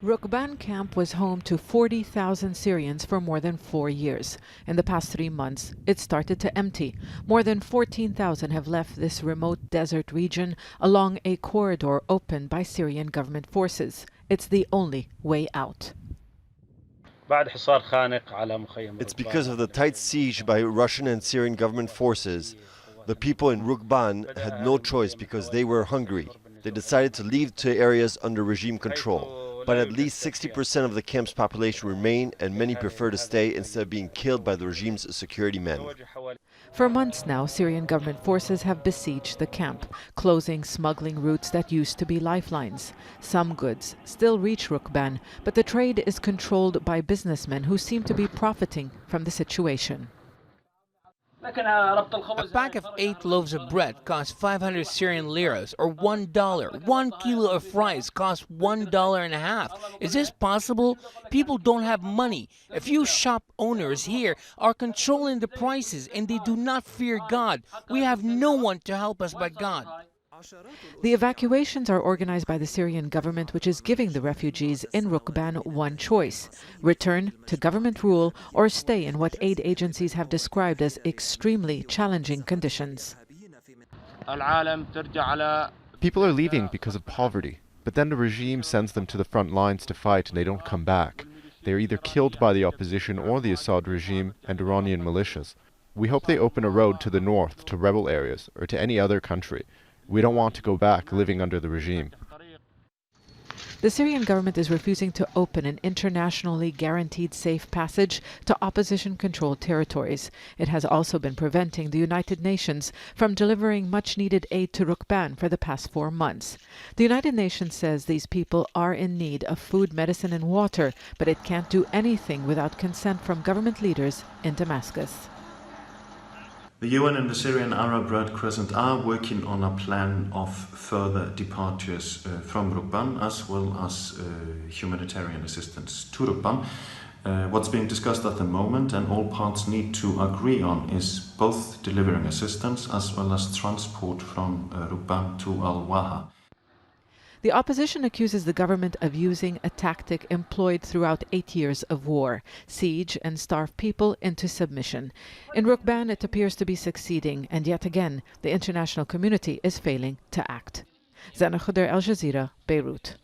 Rukban camp was home to 40,000 Syrians for more than 4 years. In the past 3 months, it started to empty. More than 14,000 have left this remote desert region along a corridor opened by Syrian government forces. It's the only way out. It's because of the tight siege by Russian and Syrian government forces. The people in Rukban had no choice because they were hungry. They decided to leave to areas under regime control. But at least 60% of the camp's population remain, and many prefer to stay instead of being killed by the regime's security men. For months now, Syrian government forces have besieged the camp, closing smuggling routes that used to be lifelines. Some goods still reach Rukban, but the trade is controlled by businessmen who seem to be profiting from the situation. A pack of 8 loaves of bread costs 500 Syrian liras, or $1. 1 kilo of rice costs $1.50. Is this possible? People don't have money. A few shop owners here are controlling the prices, and they do not fear God. We have no one to help us but God. The evacuations are organized by the Syrian government, which is giving the refugees in Rukban one choice: return to government rule or stay in what aid agencies have described as extremely challenging conditions. People are leaving because of poverty, but then the regime sends them to the front lines to fight and they don't come back. They are either killed by the opposition or the Assad regime and Iranian militias. We hope they open a road to the north, to rebel areas, or to any other country. We don't want to go back living under the regime. The Syrian government is refusing to open an internationally guaranteed safe passage to opposition-controlled territories. It has also been preventing the United Nations from delivering much-needed aid to Rukban for the past 4 months. The United Nations says these people are in need of food, medicine, and water, but it can't do anything without consent from government leaders in Damascus. The UN and the Syrian Arab Red Crescent are working on a plan of further departures from Rukban, as well as humanitarian assistance to Rukban. What's being discussed at the moment and all parts need to agree on is both delivering assistance as well as transport from Rukban to Al-Waha. The opposition accuses the government of using a tactic employed throughout 8 years of war: siege and starve people into submission. In Rukban, it appears to be succeeding, and yet again, the international community is failing to act. Zeina, Khodr, Al Jazeera, Beirut.